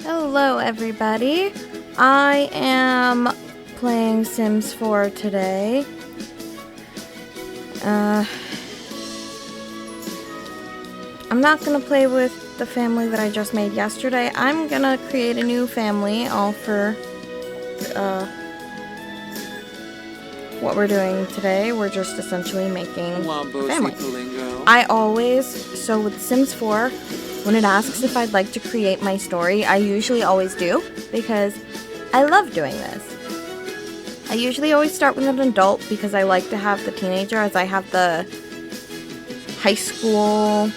Hello, everybody. I am playing Sims 4 today. I'm not gonna play with the family that I just made yesterday. I'm gonna create a new family, all for what we're doing today. We're just essentially making a family. So with Sims 4, when it asks if I'd like to create my story, I usually always do, because I love doing this. I usually always start with an adult because I like to have the teenager, as I have the high school,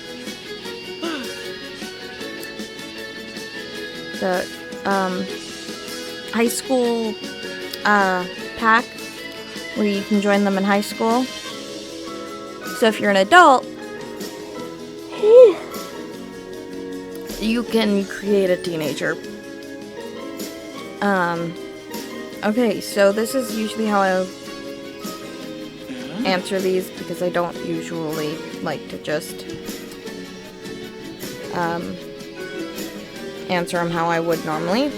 pack where you can join them in high school. So if you're an adult, you can create a teenager. Okay, so this is usually how I answer these, because I don't usually like to just answer them how I would normally.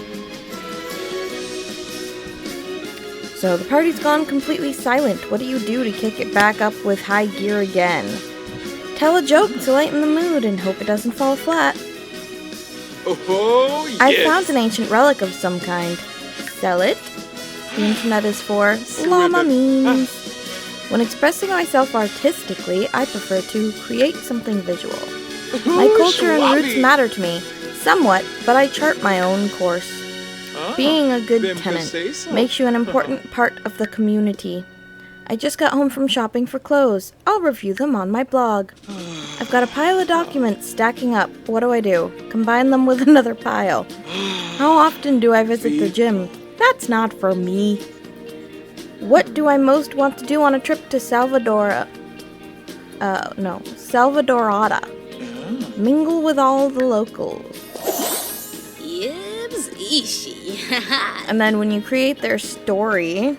So the party's gone completely silent. What do you do to kick it back up with high gear again? Tell a joke to lighten the mood and hope it doesn't fall flat. Oh, yes. I found an ancient relic of some kind. Sell it? The internet is for llama memes. When expressing myself artistically, I prefer to create something visual. My culture and roots matter to me, somewhat, but I chart my own course. Being a good tenant makes you an important part of the community. I just got home from shopping for clothes. I'll review them on my blog. I've got a pile of documents stacking up. What do I do? Combine them with another pile. How often do I visit the gym? That's not for me. What do I most want to do on a trip to Salvadorada? Mingle with all the locals. Yibs ishi. And then when you create their story,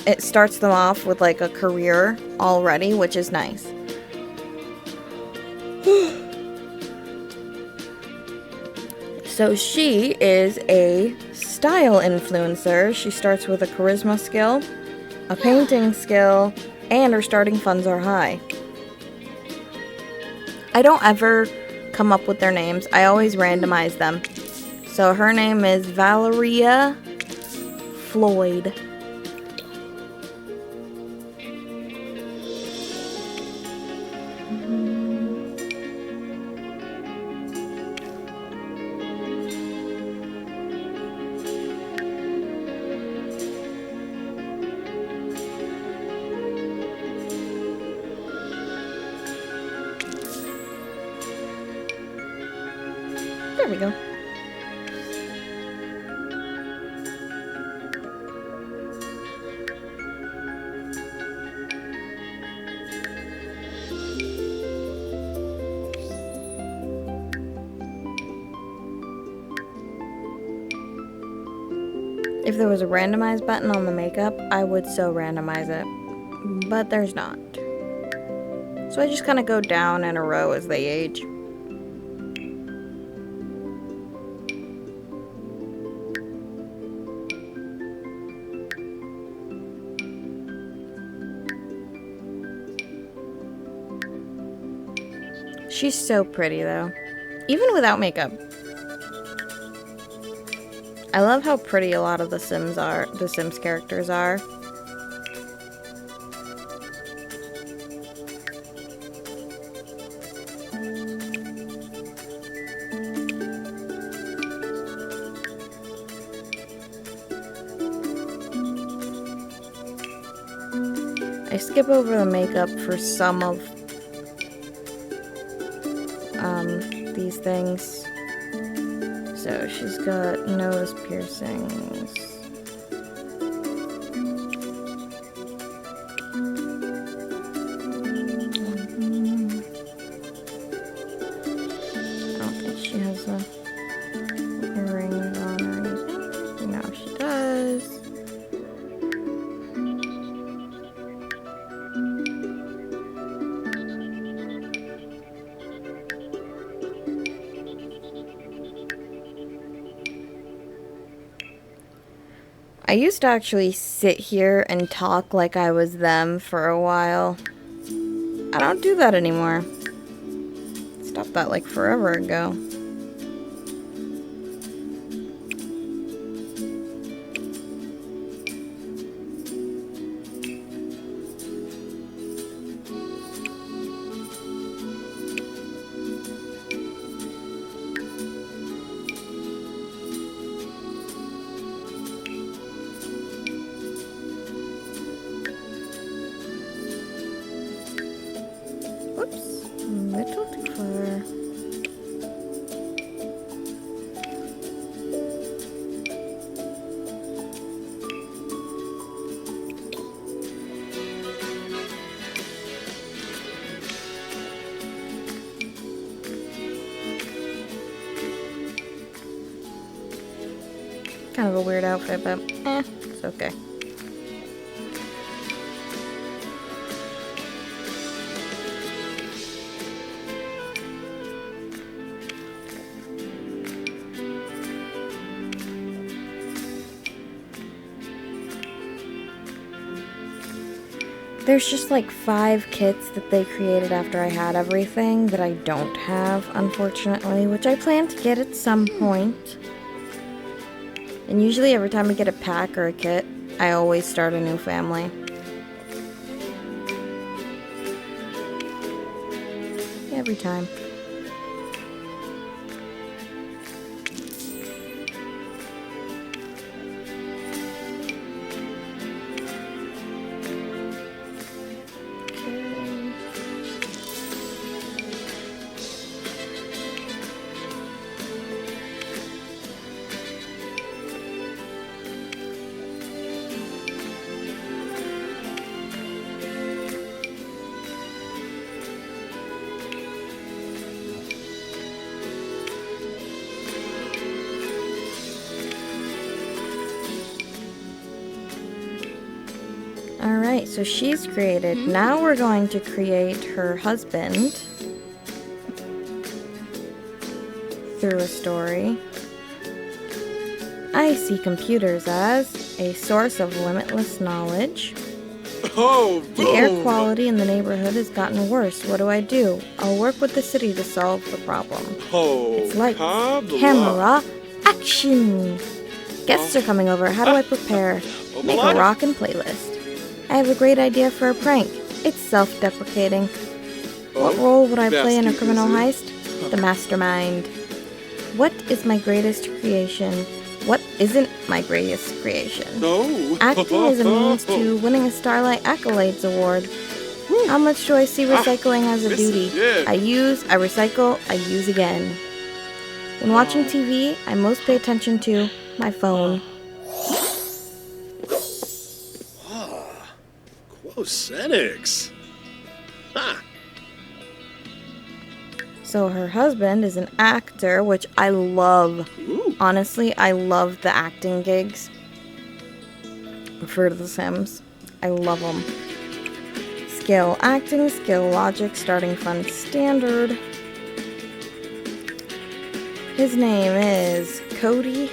it starts them off with like a career already, which is nice. So she is a style influencer. She starts with a charisma skill, a painting skill, and her starting funds are high. I don't ever come up with their names. I always randomize them. So her name is Valeria Floyd. There we go. If there was a randomize button on the makeup, I would so randomize it. But there's not. So I just kind of go down in a row as they age. She's so pretty, though. Even without makeup. I love how pretty a lot of the Sims characters are. I skip over the makeup for some of these things. So she's got nose piercings. I don't think she has earrings on or anything. No, she does. I used to actually sit here and talk like I was them for a while. I don't do that anymore. Stopped that like forever ago. Whoops, a little too far. Kind of a weird outfit, but it's okay. There's just like 5 kits that they created after I had everything that I don't have, unfortunately, which I plan to get at some point. And usually every time I get a pack or a kit, I always start a new family. Every time. Alright, so she's created. Now we're going to create her husband through a story. I see computers as a source of limitless knowledge. Oh, boom. The air quality in the neighborhood has gotten worse. What do? I'll work with the city to solve the problem. Oh, It's lights, kabla. camera, action! Guests are coming over. How do I prepare? Make a rockin' playlist. I have a great idea for a prank. It's self-deprecating. What role would I play in a criminal heist? The mastermind. What is my greatest creation? What isn't my greatest creation? No. Acting is a means to winning a Starlight Accolades Award. How much do I see recycling as a duty? I use, I recycle, I use again. When watching TV, I most pay attention to my phone. Quosetics. Ha. So her husband is an actor, which I love. Ooh. Honestly, I love the acting gigs for The Sims. I love them. Skill acting, skill logic, starting fun standard. His name is Cody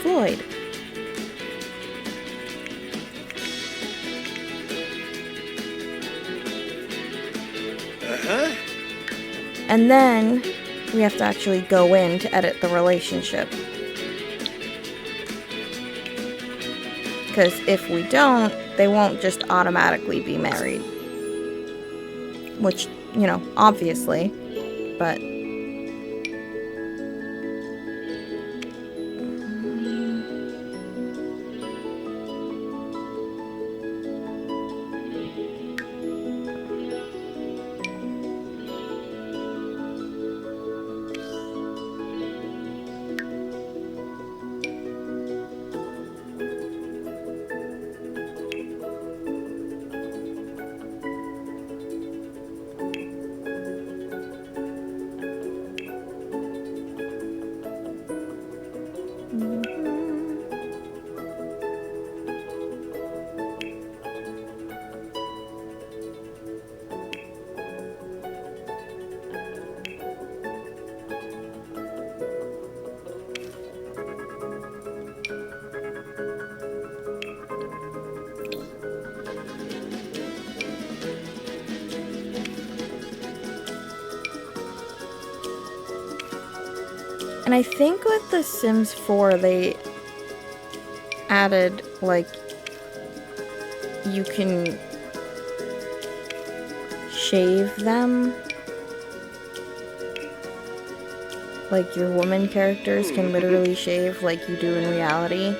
Floyd. Uh-huh. And then we have to actually go in to edit the relationship. Because if we don't, they won't just automatically be married. Which, you know, obviously, but... And I think with The Sims 4, they added, like, you can shave them. Like, your woman characters can literally shave like you do in reality.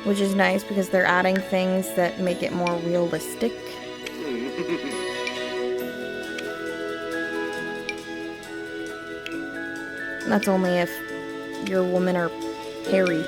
Which is nice because they're adding things that make it more realistic. That's only if your women are hairy.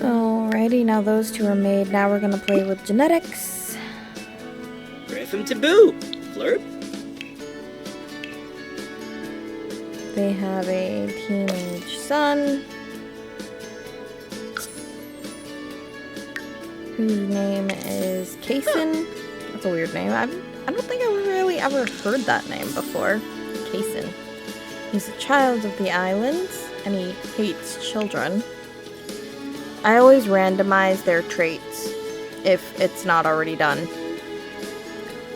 Alrighty, now those two are made. Now we're gonna play with genetics. Griffin Taboo. Flirt. They have a teenage son whose name is Kason. That's a weird name. I don't think I've really ever heard that name before. Kason. He's a child of the islands, and he hates children. I always randomize their traits if it's not already done.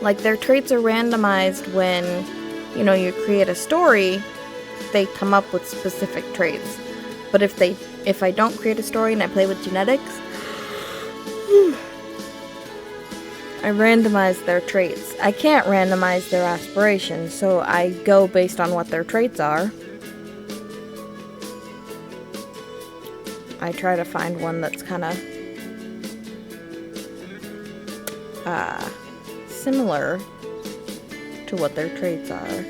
Like, their traits are randomized when, you know, you create a story, they come up with specific traits. But if I don't create a story and I play with genetics, I randomize their traits. I can't randomize their aspirations, so I go based on what their traits are. I try to find one that's kind of similar to what their traits are.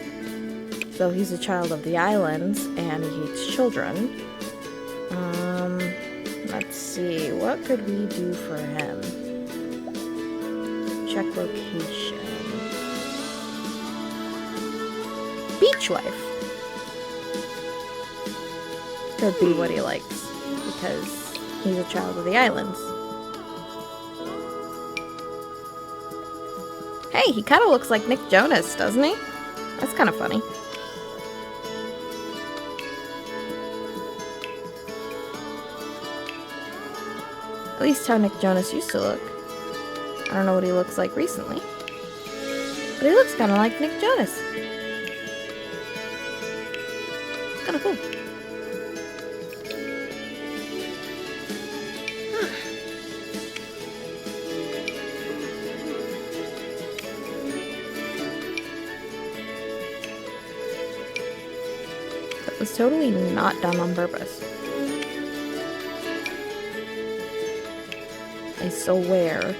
So he's a child of the islands, and he hates children. Let's see, what could we do for him? Check location. Beach life. Could be what he likes, because he's a child of the islands. Hey, he kind of looks like Nick Jonas, doesn't he? That's kind of funny. At least how Nick Jonas used to look. I don't know what he looks like recently, but he looks kind of like Nick Jonas. It's kind of cool. That was totally not done on purpose. I swear.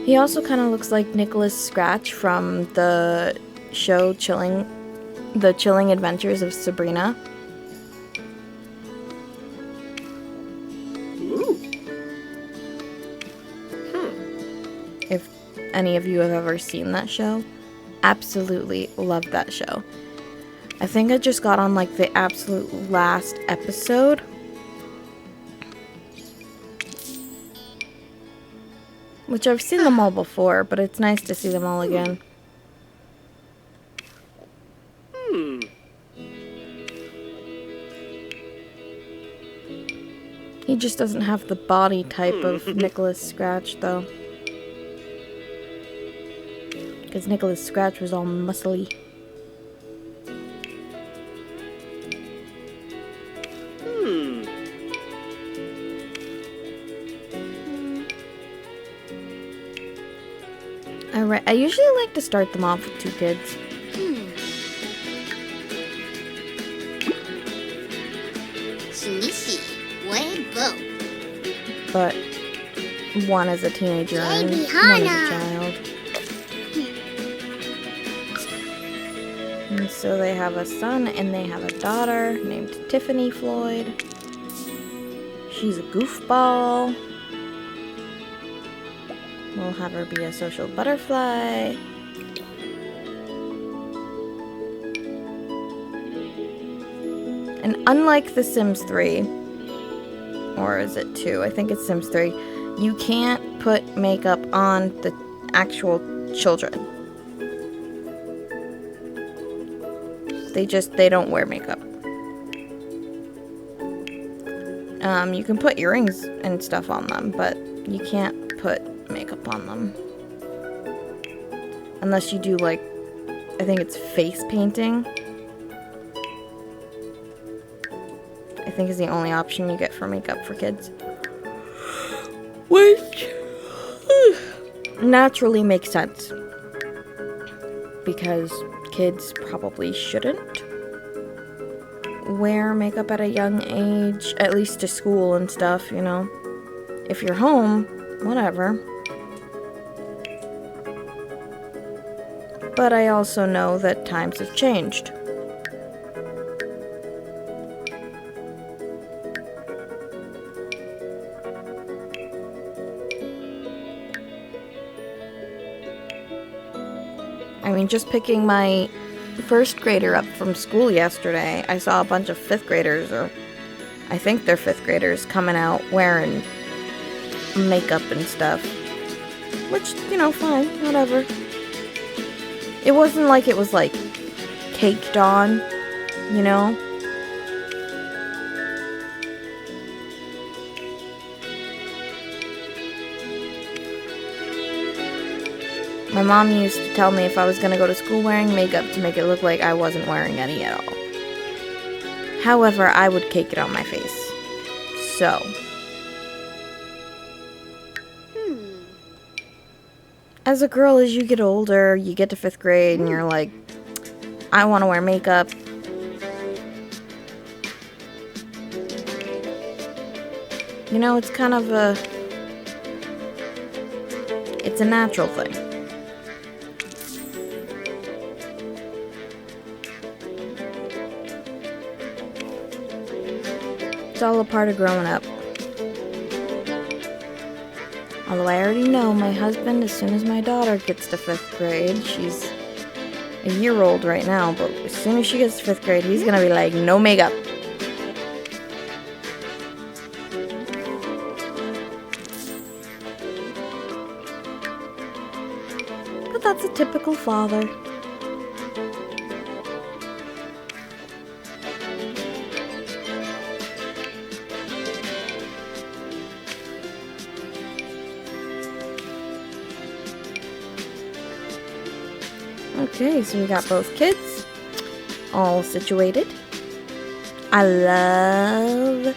He also kind of looks like Nicholas Scratch from the show The Chilling Adventures of Sabrina. Ooh. If any of you have ever seen that show, absolutely love that show. I think I just got on like the absolute last episode. Which I've seen them all before, but it's nice to see them all again. He just doesn't have the body type of Nicholas Scratch, though. Because Nicholas Scratch was all muscly. I usually like to start them off with 2 kids. But one is a teenager and one is a child. And so they have a son and they have a daughter named Tiffany Floyd. She's a goofball. We'll have her be a social butterfly. And unlike The Sims 3, or is it 2? I think it's Sims 3, you can't put makeup on the actual children. They don't wear makeup. You can put earrings and stuff on them, but you can't put makeup on them. Unless you do, like, I think it's face painting. I think is the only option you get for makeup for kids. Which naturally makes sense. Because kids probably shouldn't wear makeup at a young age, at least to school and stuff, you know. If you're home, whatever. But I also know that times have changed. I mean, just picking my first grader up from school yesterday, I saw a bunch of 5th graders, or I think they're 5th graders, coming out wearing makeup and stuff. Which, you know, fine, whatever. It wasn't like it was, like, caked on, you know? My mom used to tell me if I was going to go to school wearing makeup to make it look like I wasn't wearing any at all. However, I would cake it on my face. So. As a girl, as you get older, you get to 5th grade and you're like, I want to wear makeup. You know, it's kind of it's a natural thing. It's all a part of growing up. Although I already know my husband, as soon as my daughter gets to 5th grade, she's a year old right now, but as soon as she gets to 5th grade, he's gonna be like, no makeup. But that's a typical father. Okay, so we got both kids all situated. I love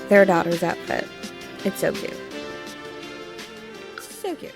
their daughter's outfit. It's so cute. So cute.